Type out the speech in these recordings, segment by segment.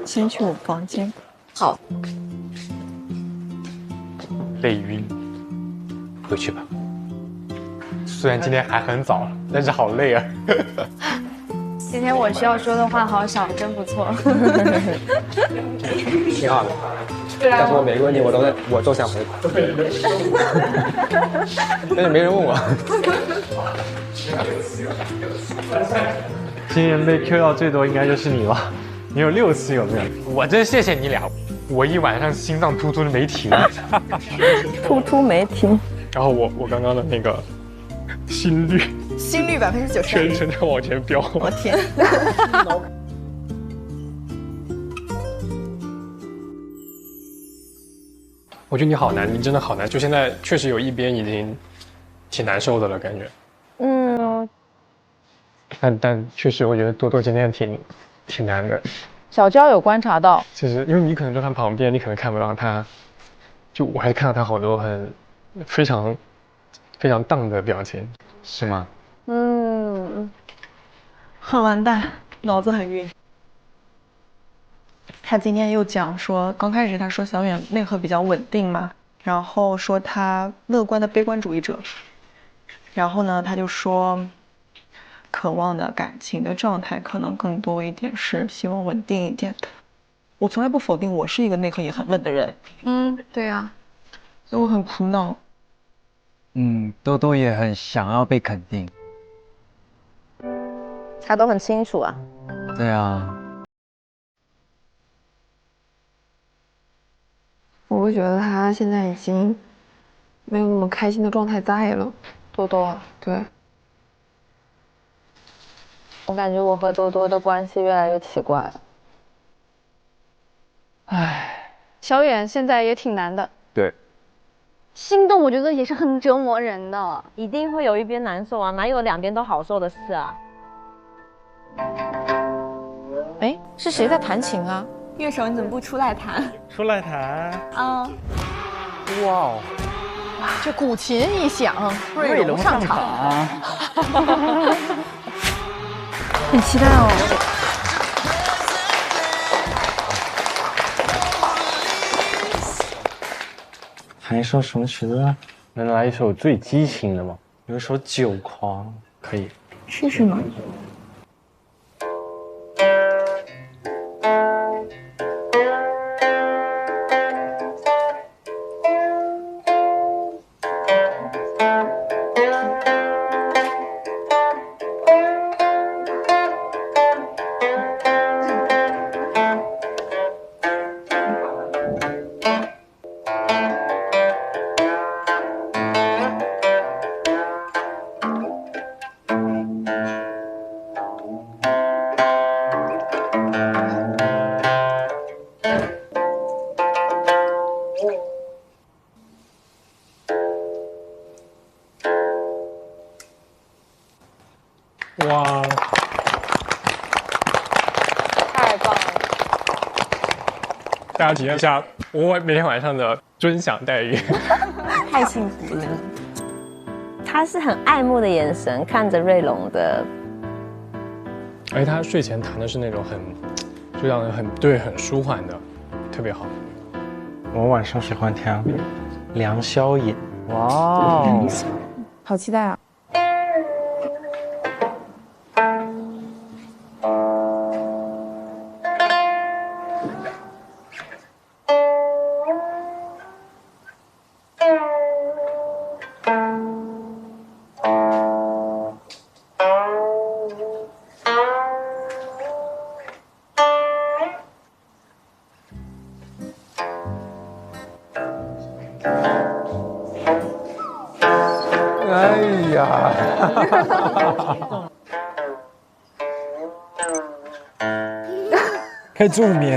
先去我房间。好。累晕，回去吧。虽然今天还很早，但是好累啊。今天我需要说的话好少，真不错。挺好的。但是我每个问题我都想回答，但是没人问我。今年被 Q 到最多应该就是你了，你有6次有没有？我真谢谢你俩，我一晚上心脏突突的没停，突突没停。然后我刚刚的那个心率90%，全程在往前飙。我天！我觉得你好难，你真的好难。就现在确实有一边已经挺难受的了，感觉。但确实，我觉得多多今天挺难的。小娇有观察到，其实因为你可能在他旁边，你可能看不到他，就我还看到他好多非常荡的表情，是吗？很完蛋，脑子很晕。他今天又讲说，刚开始他说小远内核比较稳定嘛，然后说他乐观的悲观主义者，然后呢他就说，渴望的感情的状态可能更多一点是希望稳定一点的。我从来不否定我是一个内核也很稳的人，对啊，所以我很苦恼。多多也很想要被肯定。他都很清楚啊。对啊。我会觉得他现在已经没有那么开心的状态在了。多多，对，我感觉我和多多的关系越来越奇怪了。小远现在也挺难的。对。心动我觉得也是很折磨人的。一定会有一边难受啊，哪有两边都好受的事啊？哎，是谁在弹琴啊？乐手你怎么不出来弹？出来弹。哇哦，这古琴一响，瑞龙上场。很期待哦。弹一首什么曲子啊？能来一首最激情的吗？有一首《酒狂》，可以。试试吗？哇，太棒了！大家体验一下我每天晚上的尊享待遇。太幸福了。他是很爱慕的眼神看着瑞龙的，而且他睡前弹的是那种就让人很舒缓的，特别好。我晚上喜欢听梁宵引。哇哦，好期待啊！哎呀，可以助眠。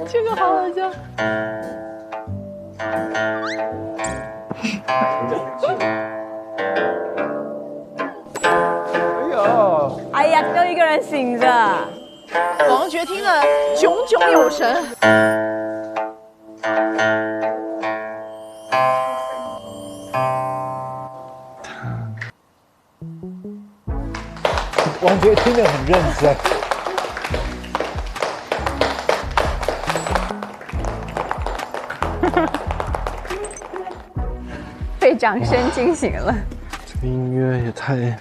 这个好好笑。哎呀，只有一个人醒着。王爵听了炯炯有神。王爵听得很认真。被掌声惊醒了。这个音乐也太……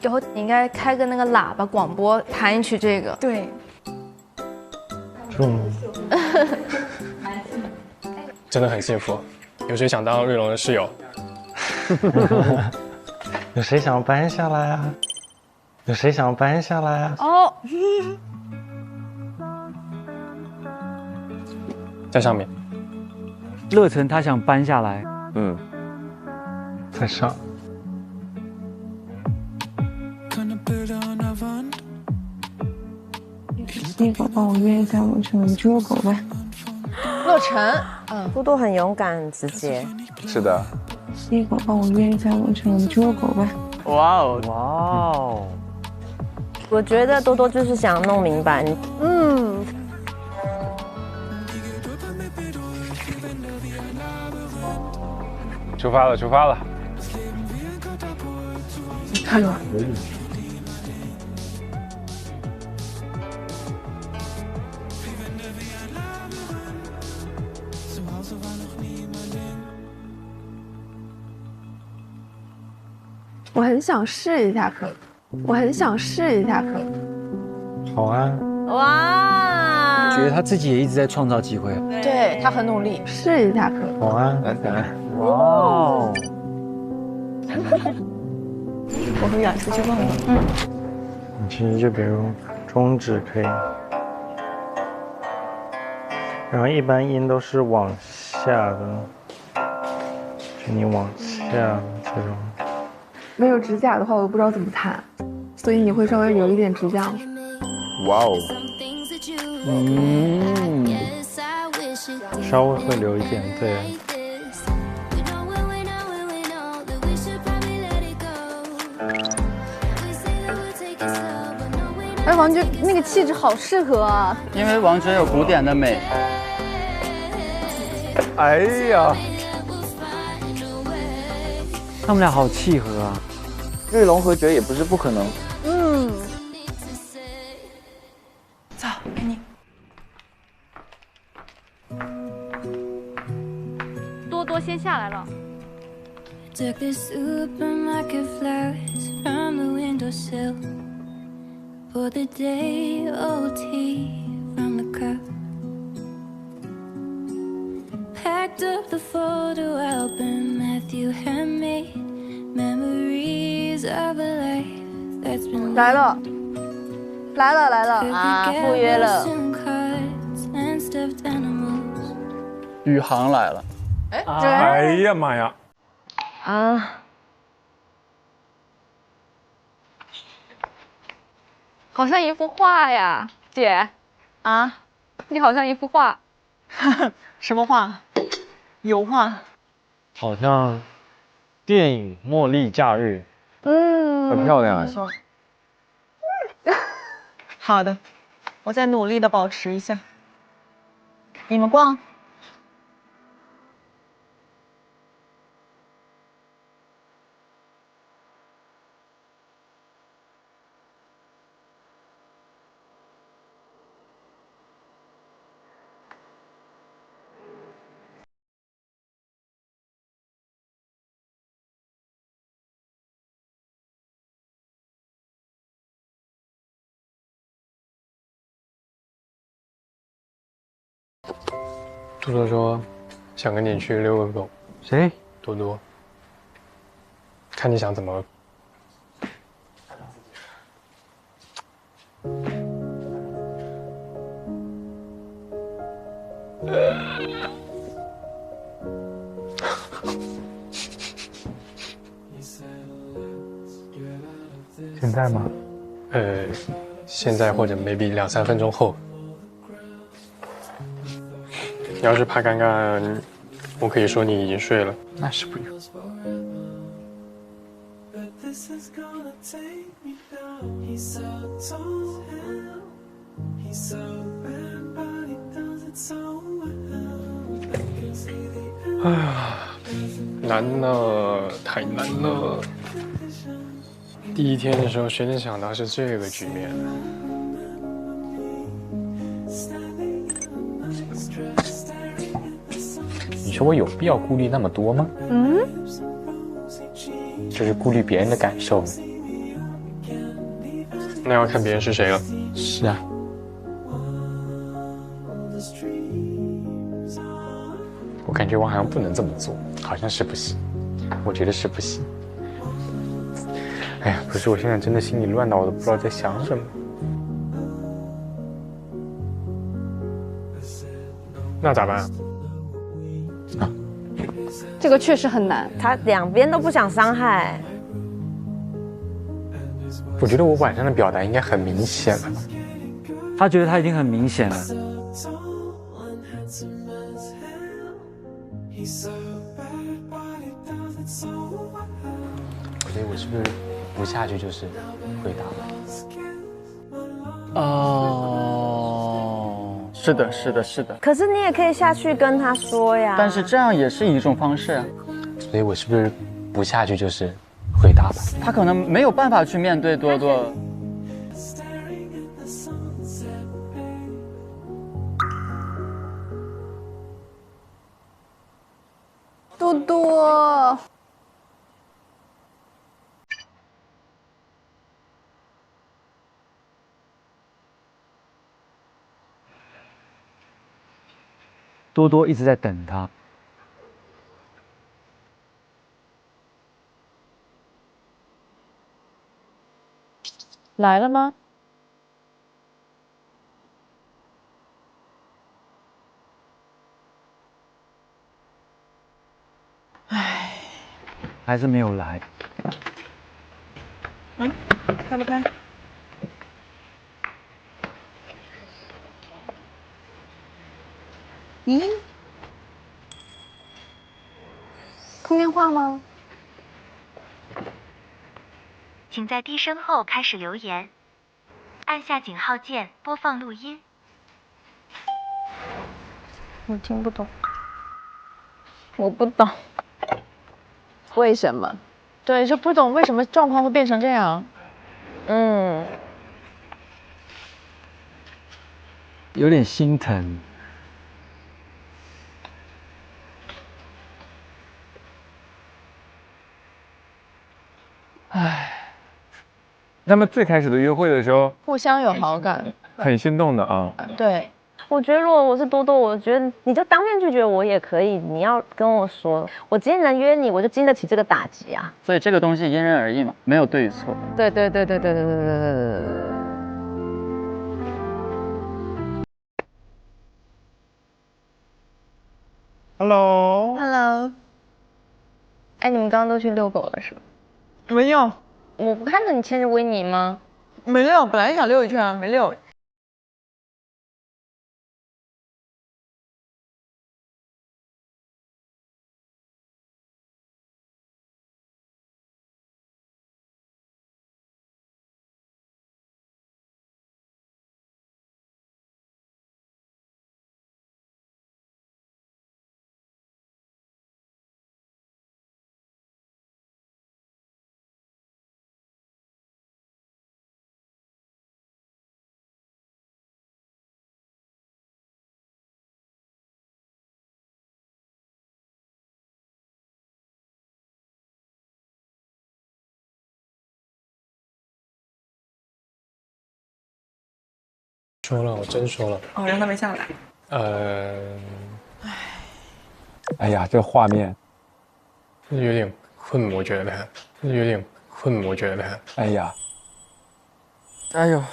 以后你应该开个那个喇叭广播，弹一曲这个。对，真的很幸福。有谁想当瑞龙的室友？有谁想搬下来啊？有谁想搬下来啊？哦，在上面。乐成他想搬下来，在上。一狗帮我约一下我成为猪狗呗。乐成，多多很勇敢、很直接。是的，一狗帮我约一下我成为猪狗呗。哇哦，我觉得多多就是想弄明白，出发了，出发了。看了。我很想试一下可，我很想试一下可。好啊，哇！觉得他自己也一直在创造机会。对他很努力。试一下可。好啊，来，哇哦，我和远出去问问。你其实就比如中指可以，然后一般音都是往下的，就你往下这种。没有指甲的话，我不知道怎么弹，所以你会稍微留一点指甲吗？哇哦，稍微会留一点，对。哎，王爵那个气质好适合啊！因为王爵有古典的美。哎呀，他们俩好契合啊。瑞龙和爵也不是不可能。走，给你。多多先下来了。Took the supermarket flowers from the windowsill. Pour the day-old tea from the cup. Packed up the photo album Matthew had made. Memories of a life that's been 来了，来了，来了。啊，赴约了。 and stuffed animals. 宇航来了。哎呀妈呀！啊，好像一幅画呀，姐。啊？你好像一幅画。什么画？油画。好像电影《茉莉假日》。很漂亮哎。好的，我再努力的保持一下。你们逛。多多说想跟你去遛个狗。谁？多多。看你想怎么。现在吗？现在或者 maybe 2-3分钟后。你要是怕尴尬，我可以说你已经睡了。那是不用。哎呀，难了，太难了。第一天的时候，谁能想到是这个局面？你说我有必要顾虑那么多吗？就是顾虑别人的感受。那要看别人是谁了。是啊。我感觉我好像不能这么做，好像是不行。我觉得是不行。哎呀，不是，我现在真的心里乱到我都不知道在想什么。那咋办？啊，这个确实很难。他两边都不想伤害。我觉得我晚上的表达应该很明显了。他觉得他已经很明显了。我觉得我是不是不下去就是回答了？哦，是的，是的，是的。可是你也可以下去跟他说呀。但是这样也是一种方式啊。所以我是不是不下去就是回答吧？他可能没有办法去面对多多。多多。多多一直在等他。来了吗？唉，还是没有来。开不开？咦？通电话吗？请在低声后开始留言，按下井号键播放录音。我听不懂，我不懂，为什么？对，就不懂为什么状况会变成这样。有点心疼。唉，他们最开始的约会的时候，互相有好感，很心动的啊。对，我觉得如果我是多多，我觉得你就当面拒绝我也可以，你要跟我说，我今天能约你，我就经得起这个打击啊。所以这个东西因人而异嘛，没有对与错。对。Hello。哎，你们刚刚都去遛狗了是吧？没有，我不看着你牵着维尼吗？没遛，本来想溜一圈啊，没溜。说了，我真说了。哦，让他没下来。哎呀，这画面，有点困，我觉得有点困，我觉得。哎呀，哎呦，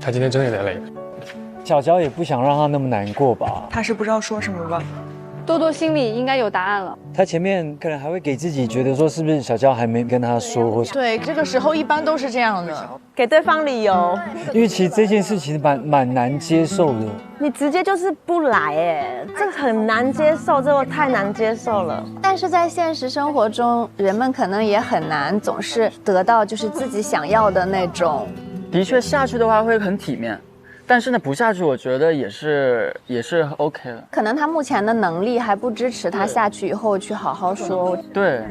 他今天真的有点累。小娇也不想让他那么难过吧？他是不知道说什么吧？多多心里应该有答案了。他前面可能还会给自己觉得说，是不是小娇还没跟他说，或对，这个时候一般都是这样的，给对方理由。因为其实这件事情蛮难接受的。你直接就是不来哎，这很难接受，这个太难接受了。但是在现实生活中，人们可能也很难总是得到就是自己想要的那种。的确下去的话会很体面，但是呢，不下去，我觉得也是 OK 的。可能他目前的能力还不支持他下去以后去好好说。对。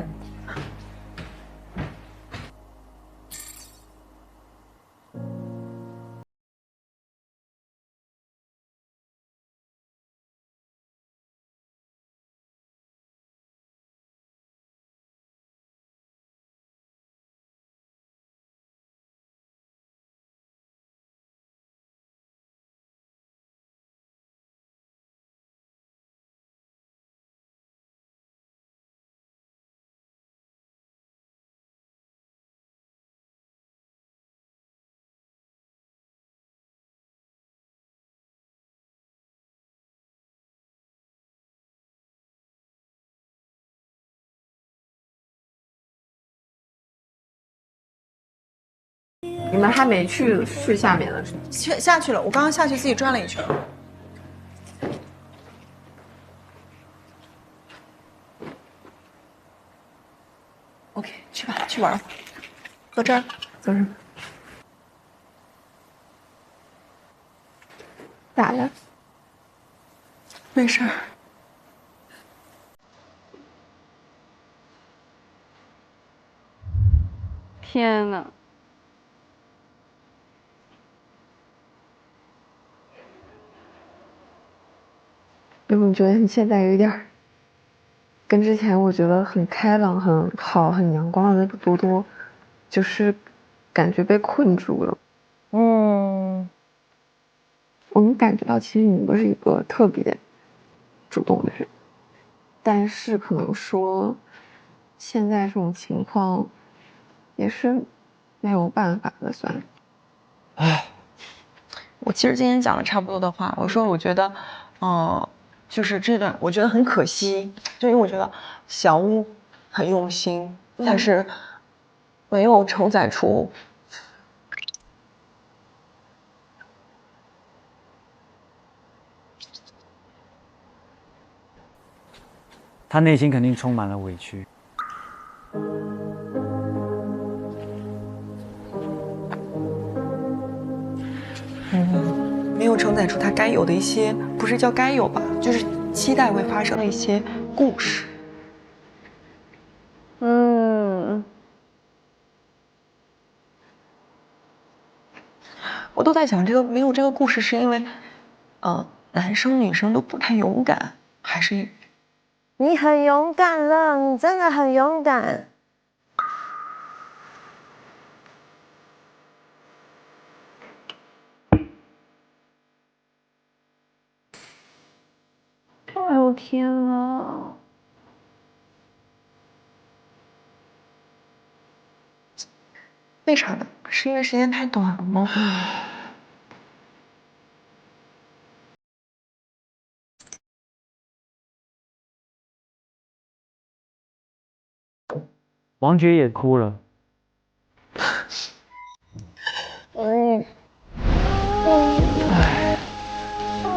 你们还没去下面呢是吗？下去了，我刚刚下去自己转了一圈。OK， 去吧，去玩。坐这儿，坐这儿。咋了？没事儿。天呐！有没有觉得你现在有一点跟之前我觉得很开朗、很好、很阳光的那个多多，就是感觉被困住了。我能感觉到，其实你不是一个特别主动的人，但是可能说现在这种情况也是没有办法的，算了。唉，我其实今天讲了差不多的话，我说我觉得，就是这段我觉得很可惜，就因为我觉得小屋很用心，但是没有承载出。他内心肯定充满了委屈。没有承载出他该有的一些，不是叫该有吧，就是期待会发生的一些故事。我都在想，这个没有这个故事，是因为，男生女生都不太勇敢，还是？你很勇敢了，你真的很勇敢。哎呦天啊！为啥呢？是因为时间太短了吗？王爵也哭了。哎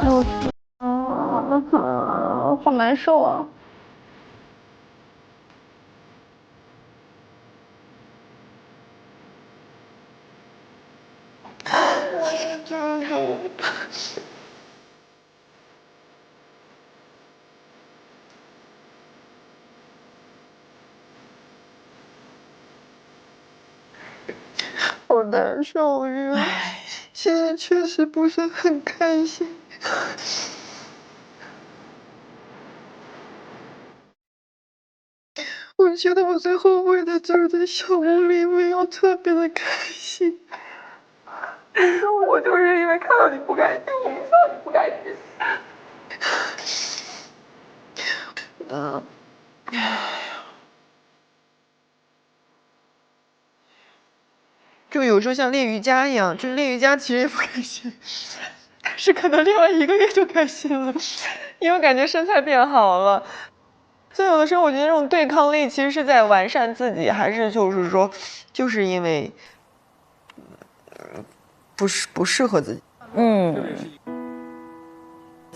呦天啊！好难受啊！我也真的。好难受呀！唉，现在确实不是很开心。我觉得我最后悔的就是在小屋里没有特别的开心。我就是因为看到你不开心，我不知道你不开心。就有时候像练瑜伽一样，就是练瑜伽其实也不开心，但是可能练完1个月就开心了，因为感觉身材变好了。所以有的时候我觉得这种对抗力其实是在完善自己，还是就是说，就是因为不适合自己。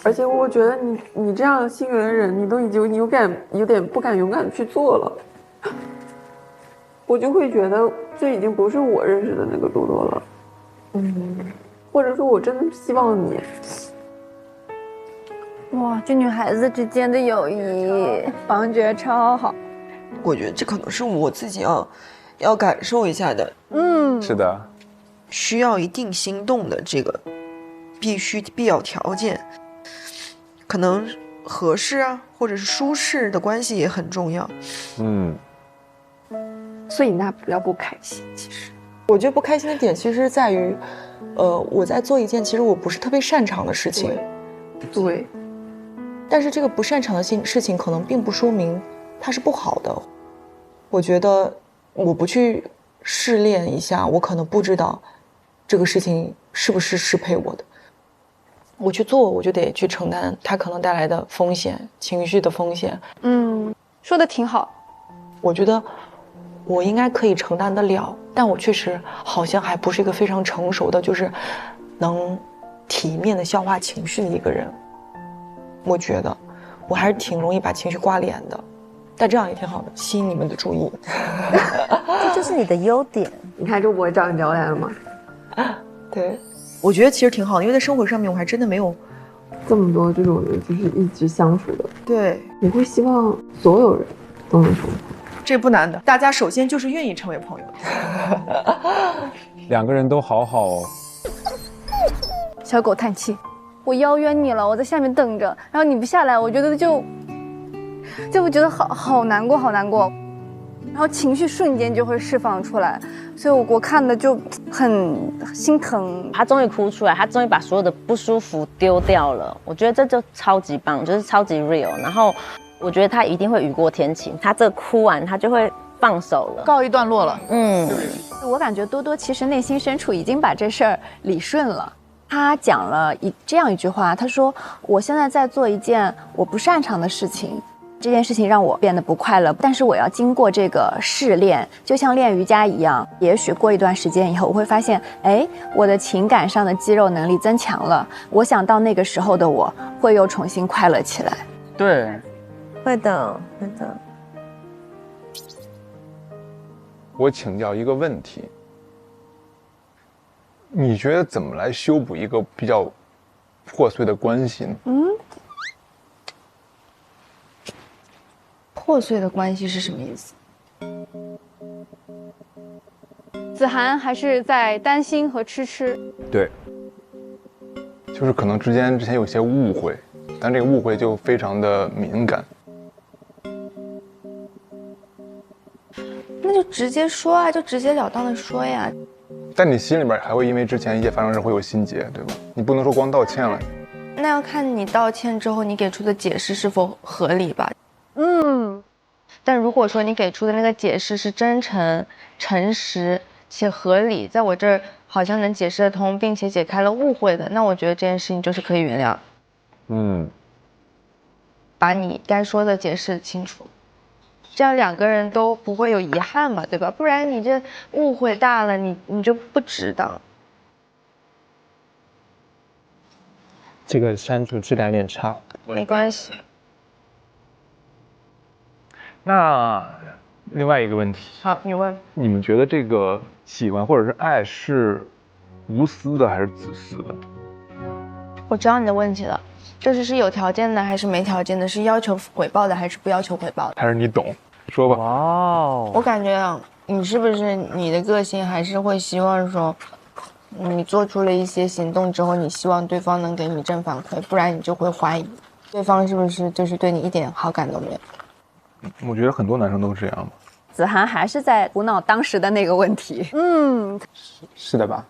而且我觉得你这样性格的人，你都已经有点不敢勇敢的去做了，我就会觉得这已经不是我认识的那个多多了。或者说我真的希望你。哇，这女孩子之间的友谊，王觉得超好。我觉得这可能是我自己要感受一下的。是的，需要一定心动的这个必要条件，可能合适啊，或者是舒适的关系也很重要。所以那不要不开心。其实我觉得不开心的点其实在于，我在做一件其实我不是特别擅长的事情。对。但是这个不擅长的事情可能并不说明它是不好的。我觉得我不去试炼一下，我可能不知道这个事情是不是适配我的。我去做，我就得去承担它可能带来的风险，情绪的风险。说的挺好。我觉得我应该可以承担得了，但我确实好像还不是一个非常成熟的，就是能体面的消化情绪的一个人。我觉得我还是挺容易把情绪挂脸的，但这样也挺好的，吸引你们的注意。这就是你的优点。你看，这不会找你聊来了吗？对，我觉得其实挺好的，因为在生活上面我还真的没有这么多这种人，就是一直相处的。对，你会希望所有人都能成为朋友，这不难的。大家首先就是愿意成为朋友。两个人都好好哦。小狗叹气，我邀约你了，我在下面等着，然后你不下来，我觉得就会觉得好难过，好难过，然后情绪瞬间就会释放出来，所以我看的就很心疼。他终于哭出来，他终于把所有的不舒服丢掉了，我觉得这就超级棒，就是超级 real。然后我觉得他一定会雨过天晴，他这哭完他就会放手了，告一段落了。我感觉多多其实内心深处已经把这事儿理顺了。他讲了这样一句话，他说：“我现在在做一件我不擅长的事情，这件事情让我变得不快乐，但是我要经过这个试炼，就像练瑜伽一样，也许过一段时间以后，我会发现，哎，我的情感上的肌肉能力增强了。我想到那个时候的我会又重新快乐起来。”对，会的，会的。我请教一个问题。你觉得怎么来修补一个比较破碎的关系呢？破碎的关系是什么意思？子涵还是在担心和痴。对，就是可能之前有些误会，但这个误会就非常的敏感。那就直接说啊，就直截了当的说呀。但你心里边还会因为之前一些发生事会有心结，对吧？你不能说光道歉了。那要看你道歉之后你给出的解释是否合理吧。但如果说你给出的那个解释是真诚、诚实且合理，在我这儿好像能解释得通，并且解开了误会的，那我觉得这件事情就是可以原谅。把你该说的解释清楚。这样两个人都不会有遗憾嘛，对吧？不然你这误会大了，你就不值当。这个删除质量有点差。没关系。那另外一个问题，好，你问。你们觉得这个喜欢或者是爱是无私的还是自私的？我知道你的问题了，就是是有条件的还是没条件的，是要求回报的还是不要求回报的？还是你懂？说吧。哇哦，我感觉啊，你是不是你的个性还是会希望说，你做出了一些行动之后，你希望对方能给你正反馈，不然你就会怀疑对方是不是就是对你一点好感都没有。我觉得很多男生都这样吧。子涵还是在苦恼当时的那个问题。是的吧？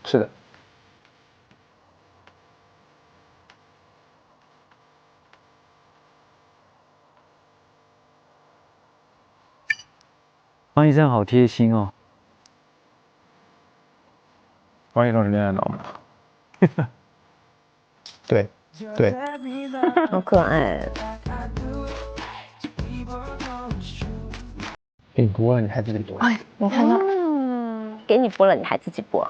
是的。方医生好贴心哦。方医生是恋爱脑吗？对，对。好可爱。给你播了，你还自己播？哎，你看到？给你播了，你还自己播？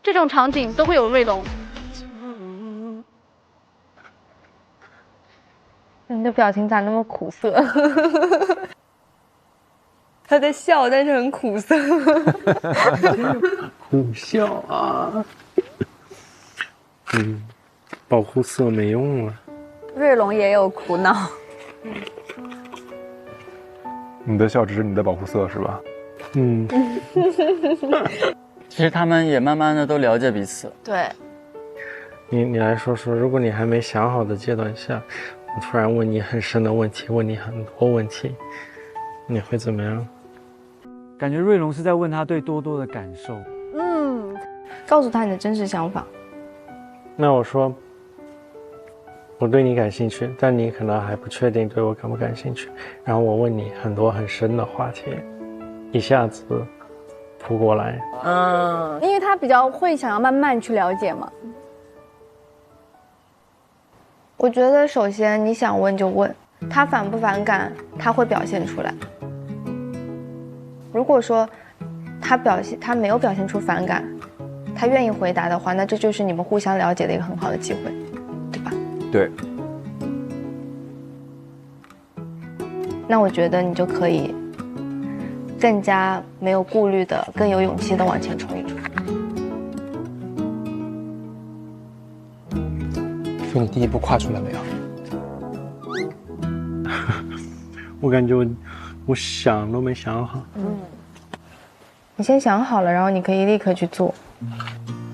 这种场景都会有瑞龙。你的表情咋那么苦涩？他在笑，但是很苦涩。苦笑啊。保护色没用了。瑞龙也有苦恼。你的笑只是你的保护色是吧？其实他们也慢慢的都了解彼此。对。你来说说，如果你还没想好的阶段下，我突然问你很深的问题，问你很多问题，你会怎么样？感觉瑞龙是在问他对多多的感受。告诉他你的真实想法。那我说，我对你感兴趣，但你可能还不确定对我感不感兴趣。然后我问你很多很深的话题，一下子扑过来。因为他比较会想要慢慢去了解嘛。我觉得首先你想问就问，他反不反感，他会表现出来。如果说他没有表现出反感，他愿意回答的话，那这就是你们互相了解的一个很好的机会，对吧？对。那我觉得你就可以更加没有顾虑的、更有勇气的往前冲一冲。说你第一步跨出来没有？我感觉我想都没想好。你先想好了，然后你可以立刻去做，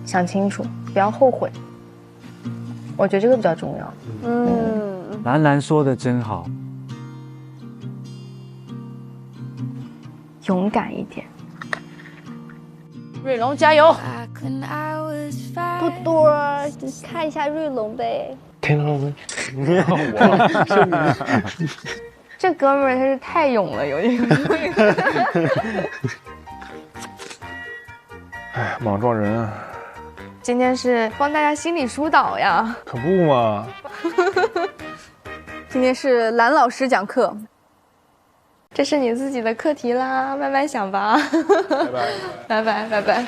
想清楚，不要后悔。我觉得这个比较重要。兰兰说的真好，勇敢一点。瑞龙加油！多多，你看一下瑞龙呗。听到了吗？这哥们儿他是太勇了，有点。哎，莽撞人啊！今天是帮大家心理疏导呀。可不嘛。今天是兰老师讲课。这是你自己的课题啦，慢慢想吧。拜拜，拜拜。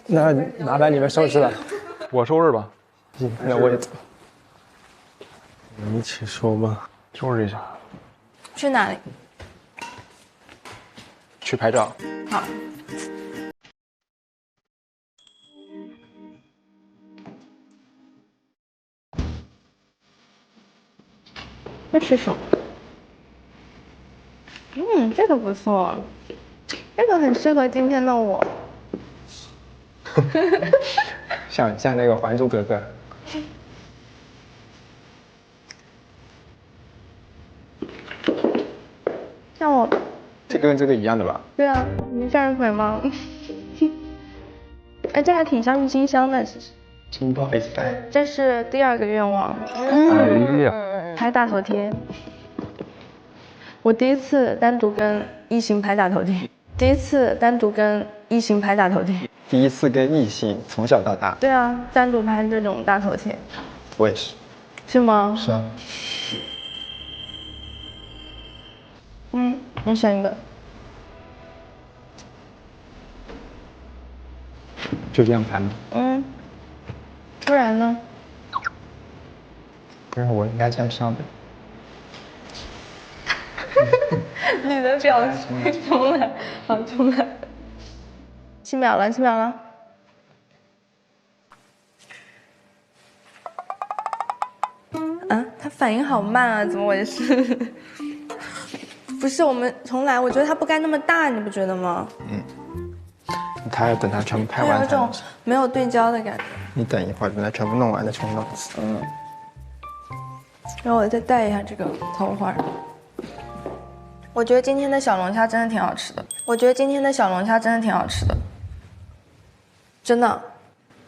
那麻烦你们收拾了，我收拾吧。那我也走。你一起说吧，收拾一下。去哪里？去拍照。好。这是什么？这个不错，这个很适合今天的我。像那个《还珠格格》。像我。这跟这个一样的吧？对啊，你是向日葵吗？哎，这还挺像郁金香的，其实。真不好意思带。这是第2个愿望。哎呀。拍大头贴。我第一次单独跟异性拍大头贴。第一次跟异性拍大头贴。第一次跟异性，从小到大。对啊，单独拍这种大头贴。我也是。是吗？是啊。你选一个。就这样拍吗？不然呢？不然我应该这样上的。你的表情重来，好重来。7秒了，7秒了。啊，他反应好慢啊，怎么回事？不是，我们重来。我觉得他不该那么大，你不觉得吗？他要等他全部拍完才能。有种没有对焦的感觉。你等一会儿，等他全部弄完再重新弄一次。然后我再戴一下这个头花。我觉得今天的小龙虾真的挺好吃的。真的。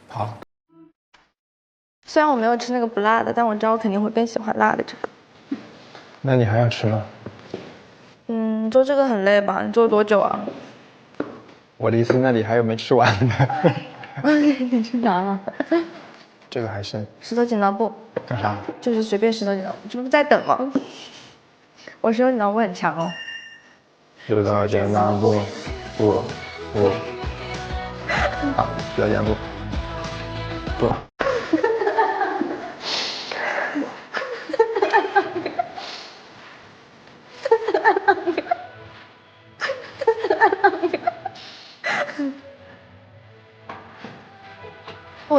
好。虽然我没有吃那个不辣的，但我知道我肯定会更喜欢辣的这个。那你还要吃吗？做这个很累吧？你做多久啊？我的意思，那里还有没吃完的。你吃啥了？这个还剩。石头剪刀布。干啥？就是随便石头剪刀布，这不是在等吗？我石头剪刀布很强哦。石头剪刀布，布。好，石头剪刀布。不。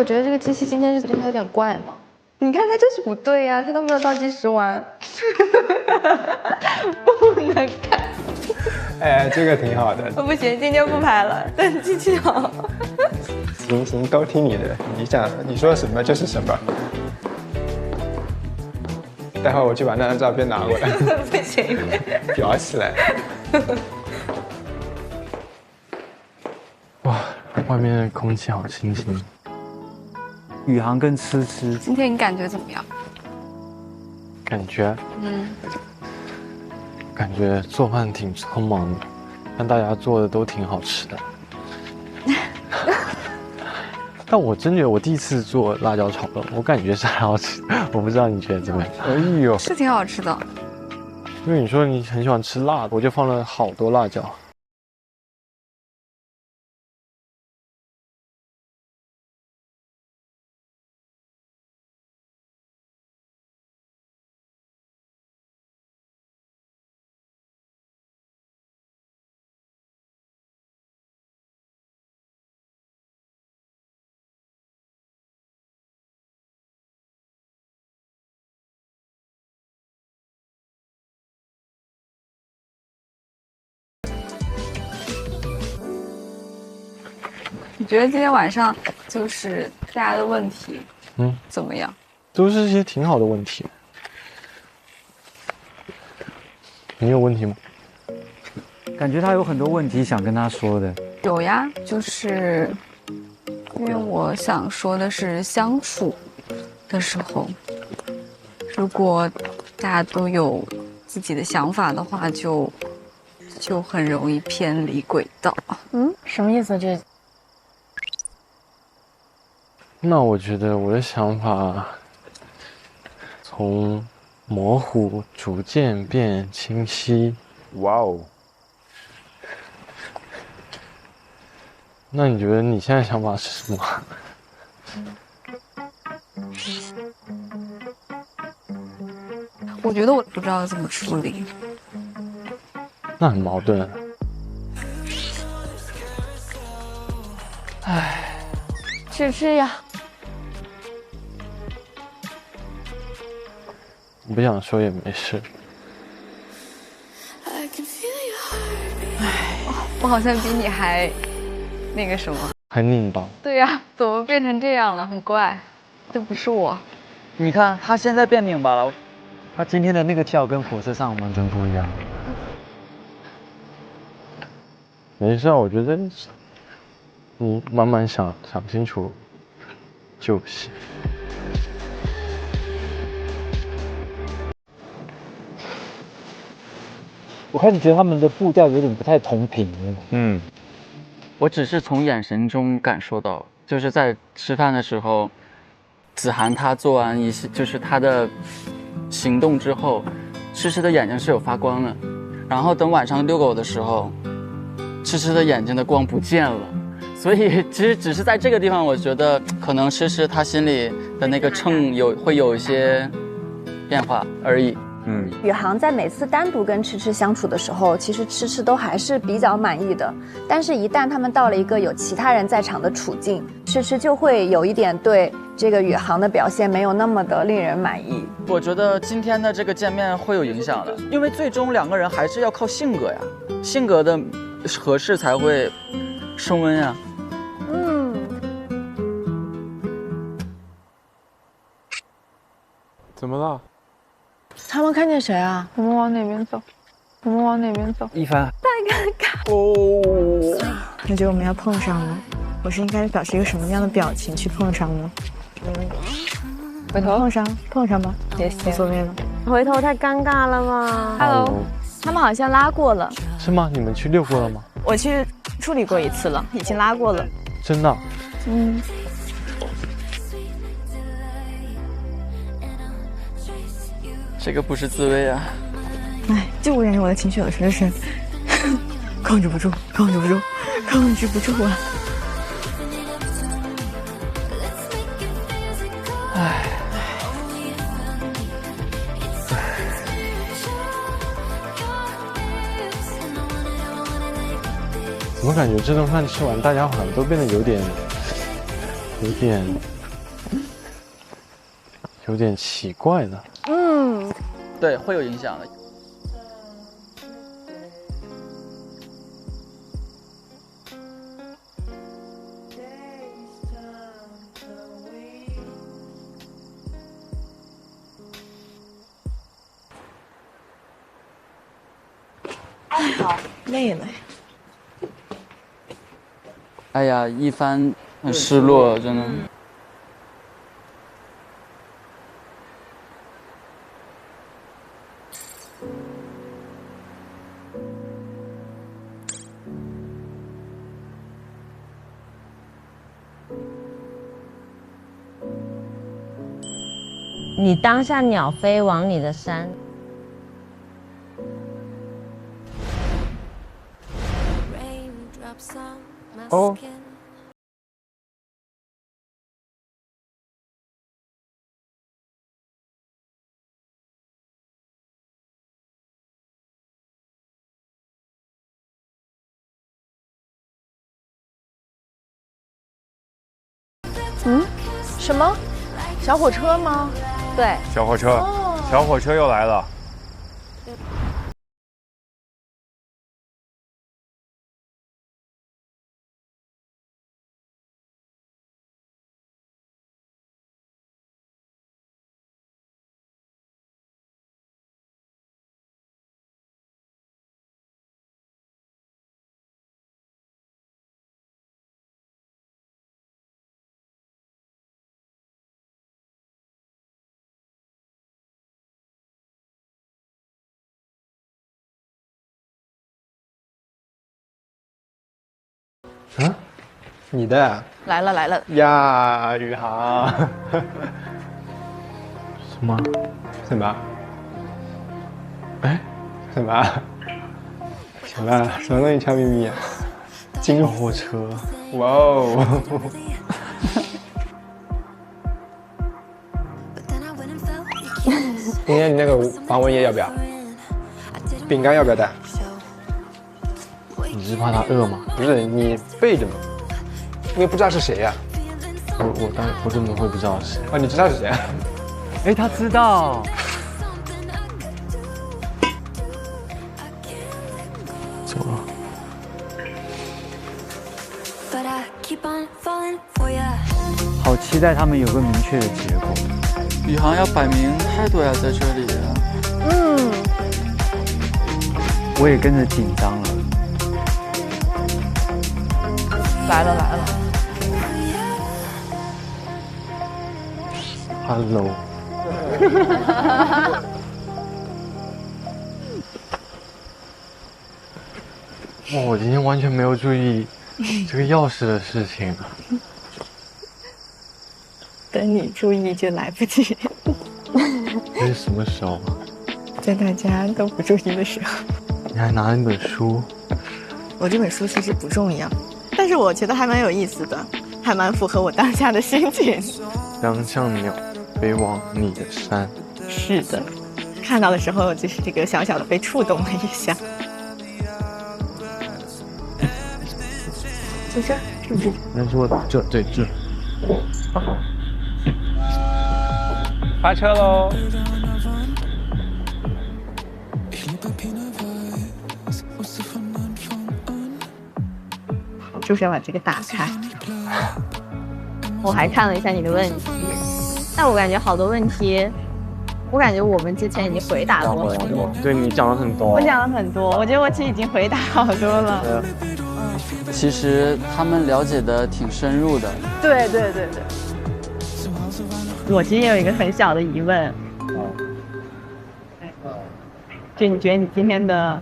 我觉得这个机器今天日子真的有点怪嘛。你看它就是不对呀、它都没有倒计时完，不能看。哎，这个挺好的。我不行，今天不拍了，但机器好。行，都听你的，你说什么就是什么。待会儿我去把那张照片拿过来。不行，裱起来。哇，外面空气好清新。宇航跟痴痴，今天你感觉怎么样？感觉做饭挺匆忙的，但大家做的都挺好吃的。但我真觉得我第一次做辣椒炒肉，我感觉是还好吃，我不知道你觉得怎么样？哎呦，是挺好吃的。因为你说你很喜欢吃辣的，我就放了好多辣椒。你觉得今天晚上就是大家的问题，怎么样？都是一些挺好的问题。你有问题吗？感觉他有很多问题想跟他说的。有呀，就是因为我想说的是相处的时候，如果大家都有自己的想法的话，就很容易偏离轨道。什么意思？这那我觉得我的想法从模糊逐渐变清晰。哇哦！那你觉得你现在想法是什么？我觉得我不知道怎么处理。那很矛盾。唉，吃呀。我不想说也没事。我好像比你还那个什么。还拧巴。对呀，怎么变成这样了？很怪，这不是我。你看他现在变拧巴了，他今天的那个跳跟火车上完全不一样。没事啊，我觉得你慢慢想清楚就行。我开始觉得他们的步调有点不太同频了。我只是从眼神中感受到，就是在吃饭的时候，子涵他做完一些，就是他的行动之后，痴痴的眼睛是有发光的，然后等晚上遛狗的时候，痴痴的眼睛的光不见了。所以其实只是在这个地方，我觉得可能痴痴他心里的那个秤会有一些变化而已。宇航在每次单独跟痴痴相处的时候，其实痴痴都还是比较满意的。但是，一旦他们到了一个有其他人在场的处境，痴痴就会有一点对这个宇航的表现没有那么的令人满意。我觉得今天的这个见面会有影响的，因为最终两个人还是要靠性格呀，性格的合适才会升温呀。怎么了？他们看见谁啊？我们往哪边走？一帆，太尴尬哦！感觉我们要碰上了，我是应该表示一个什么样的表情去碰上呢？回头碰上吧，也行，无所谓了。回头太尴尬了嘛。Hello， 他们好像拉过了。是吗？你们去遛过了吗？我去处理过一次了，已经拉过了。真的？这个不是滋味啊！哎，就我感觉我的情绪有时候是控制不住啊！唉，怎么感觉这顿饭吃完，大家好像都变得有点有点奇怪了。对，会有影响的。好累了。哎呀，一帆很失落，真的。你当下鸟飞往你的山，哦，什么？小火车吗？对，小火车，小火车又来了。啊，你的来了来了。呀，宇航。什么？什么？哎，什么？什么？什么东西悄咪咪？金火车。哇哦！今天你那个防蚊液要不要？饼干要不要带？你是怕他饿吗？不是，你备着呢，因为不知道是谁呀。我怎么会不知道是谁？哦，你知道是谁啊？哎，他知道。走了。好期待他们有个明确的结果。宇航要摆明态度呀，在这里。我也跟着紧张了。来了来了。Hello。哇，我今天完全没有注意这个钥匙的事情。等你注意就来不及。这是什么时候啊？在大家都不注意的时候。你还拿了一本书。我这本书其实不重要，但是我觉得还蛮有意思的，还蛮符合我当下的心情。将像鸟飞往你的山。是的，看到的时候就是这个小小的被触动了一下。就这，是不是？那是我这对这。发车喽！就是要把这个打开。我还看了一下你的问题，但我感觉好多问题，我感觉我们之前已经回答过。对，你讲了很多。我讲了很多，我觉得我其实已经回答好多了。其实他们了解的挺深入的。对对对对。我其实也有一个很小的疑问，就你觉得你今天的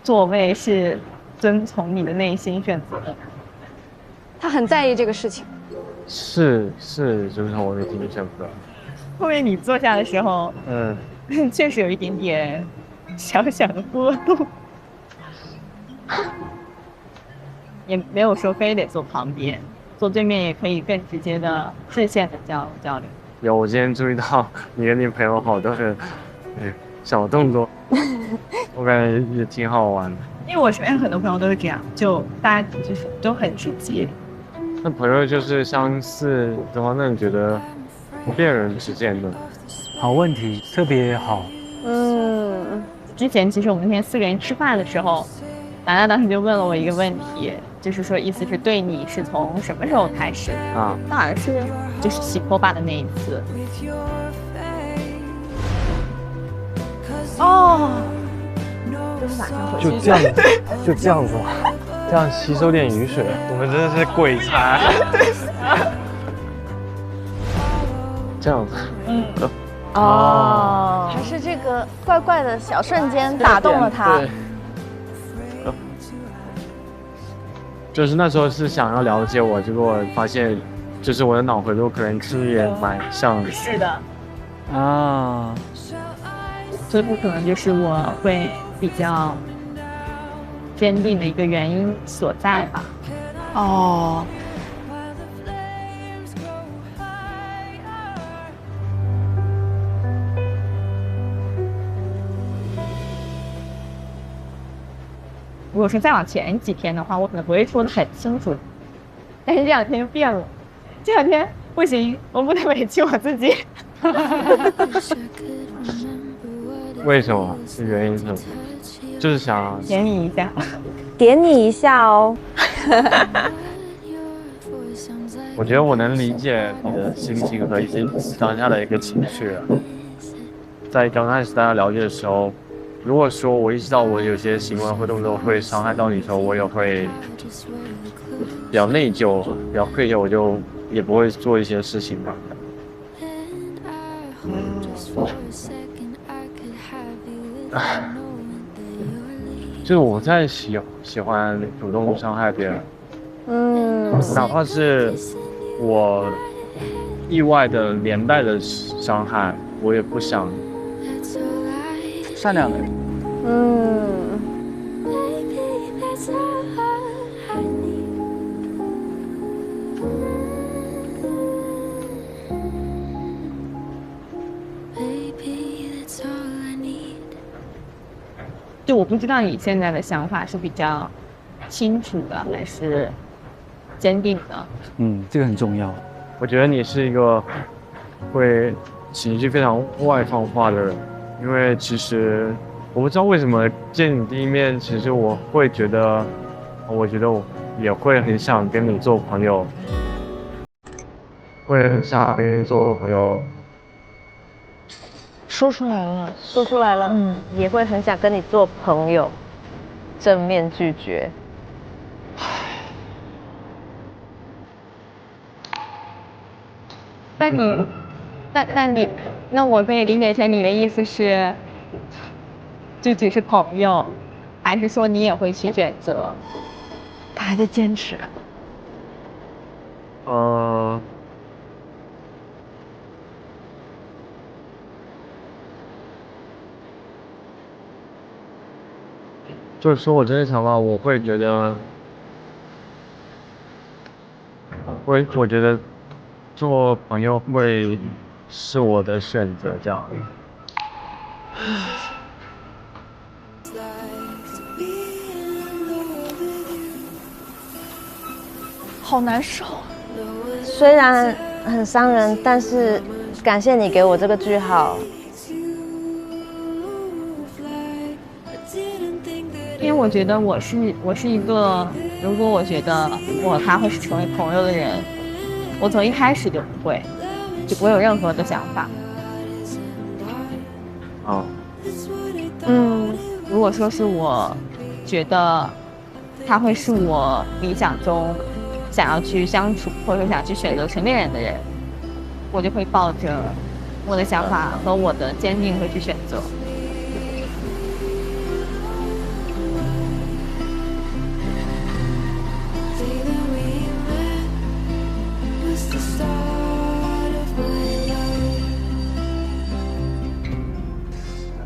座位是遵从你的内心选择的？他很在意这个事情。是，就是我的内心选择。后面你坐下的时候，确实有一点点小小的波动，也没有说非得坐旁边。坐对面也可以更直接的视线的交流。有，我今天注意到你跟你朋友好多的小动作，我感觉也挺好玩的。因为我身边很多朋友都是这样，就大家就是都很直接。那朋友就是相似的话，那你觉得恋人之间的。好问题，特别好。之前其实我们那天4个人吃饭的时候，兰兰当时就问了我一个问题，就是说意思是对你是从什么时候开始啊？当然是就是洗头发的那一次。哦，就是晚上回去。就这样，就这样子嘛，这样吸收点雨水。我们真的是鬼才。这样子。还是这个怪怪的小瞬间打动了他。就是那时候是想要了解我，结果发现，就是我的脑回路可能是也蛮像的。是的。啊，这可能就是我会比较坚定的一个原因所在吧。哦。如果是再往前几天的话，我可能不会说得很清楚，但是这2天就变了。这2天不行，我不能委屈我自己。为什么？原因是什么？就是想点你一下，点你一下哦。我觉得我能理解你的心情和一些当下的一个情绪。在刚开始大家了解的时候，如果说我意识到我有些行为或动作会伤害到你的时候，我也会比较内疚、比较愧疚，我就也不会做一些事情吧。就是我在喜欢主动伤害别人，哪怕是我意外的连带的伤害，我也不想。善良的人。就我不知道你现在的想法是比较清楚的还是坚定的。这个很重要。我觉得你是一个会情绪非常外放化的人，因为其实我不知道为什么见你第一面，其实我会觉得，我也会很想跟你做朋友，会很想跟你做朋友。说出来了，说出来了。也会很想跟你做朋友，正面拒绝。那我可以理解成你的意思是，就只是朋友，还是说你也会去选择？他还在坚持。就是说我真的想法，我会觉得，我觉得做朋友会是我的选择，这样。好难受。虽然很伤人，但是感谢你给我这个句号。因为我觉得我是一个，如果我觉得我和他会是成为朋友的人，我从一开始就不会有任何的想法。如果说是我觉得他会是我理想中想要去相处或者想去选择成恋人的人，我就会抱着我的想法和我的坚定会去选择。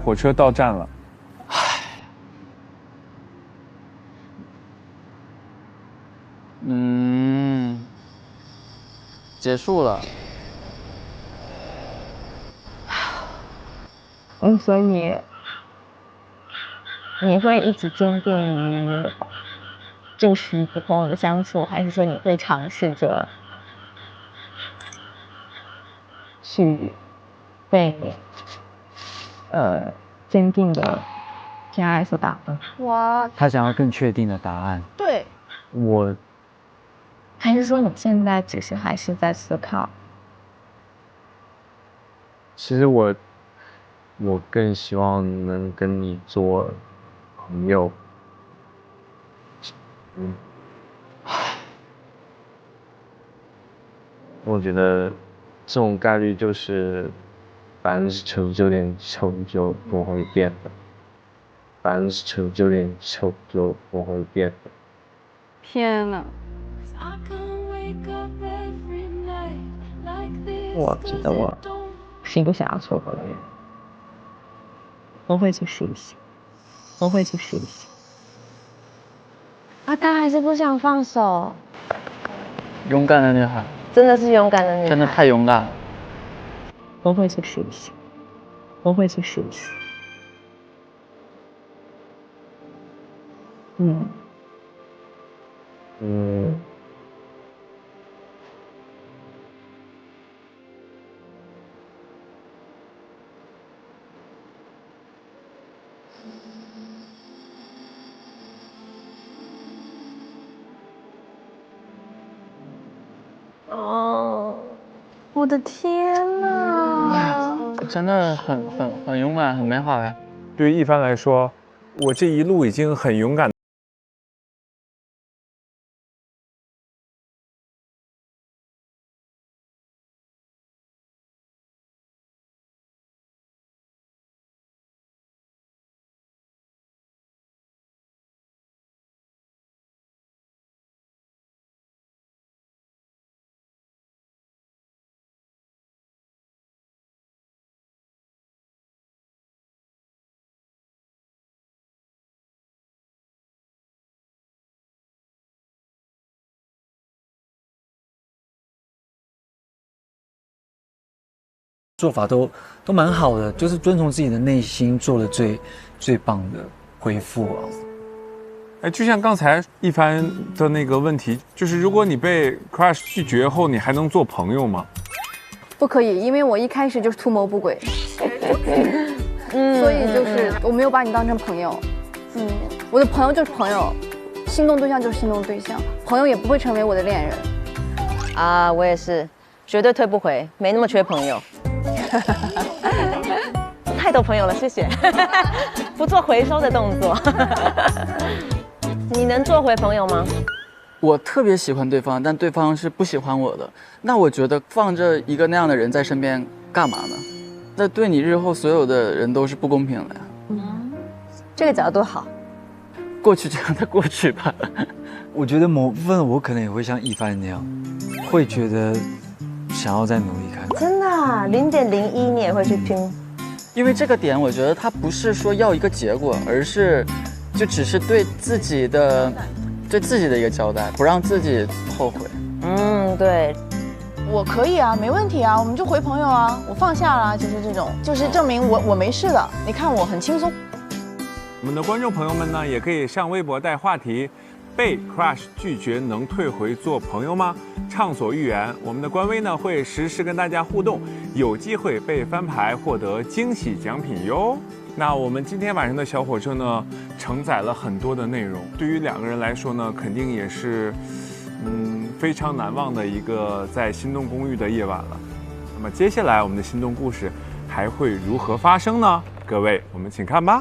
火车到站了。结束了。所以你会一直坚定于就是和朋友的相处，还是说你会尝试着去被坚定的偏爱所打动。他想要更确定的答案。对，还是说你现在只是还是在思考？其实我更希望能跟你做朋友。我觉得这种概率就是99.9%就不会变的，99.9%就不会变的。天哪！我觉得我是一个想要撮合的人，我会去试一试，啊，他还是不想放手。勇敢的女孩，真的是勇敢的女孩，真的太勇敢了。我会去试一试。哦，我的天哪！真的很勇敢，很美好呀。对于一帆来说，我这一路已经很勇敢。做法都蛮好的，就是遵从自己的内心做了最棒的回复啊。哎，就像刚才一帆的那个问题，就是如果你被 crush 拒绝后，你还能做朋友吗？不可以，因为我一开始就是图谋不轨，所以就是我没有把你当成朋友。我的朋友就是朋友，心动对象就是心动对象，朋友也不会成为我的恋人。啊，我也是，绝对退不回，没那么缺朋友。太多朋友了，谢谢。不做回收的动作。你能做回朋友吗？我特别喜欢对方，但对方是不喜欢我的。那我觉得放着一个那样的人在身边干嘛呢？那对你日后所有的人都是不公平的呀。这个角度好。过去这样的过去吧。我觉得某部分我可能也会像一帆那样，会觉得想要再努力看看。真的0.01你也会去拼？因为这个点，我觉得他不是说要一个结果，而是就只是对自己的一个交代，不让自己后悔。对。我可以啊，没问题啊，我们就回朋友啊，我放下了，就是这种，就是证明我没事的。你看我很轻松。我们的观众朋友们呢，也可以上微博带话题，被 crush 拒绝能退回做朋友吗？畅所欲言。我们的官微呢会实时跟大家互动，有机会被翻牌获得惊喜奖品哟。那我们今天晚上的小火车呢，承载了很多的内容，对于两个人来说呢，肯定也是非常难忘的一个在心动公寓的夜晚了。那么接下来我们的心动故事还会如何发生呢？各位，我们请看吧。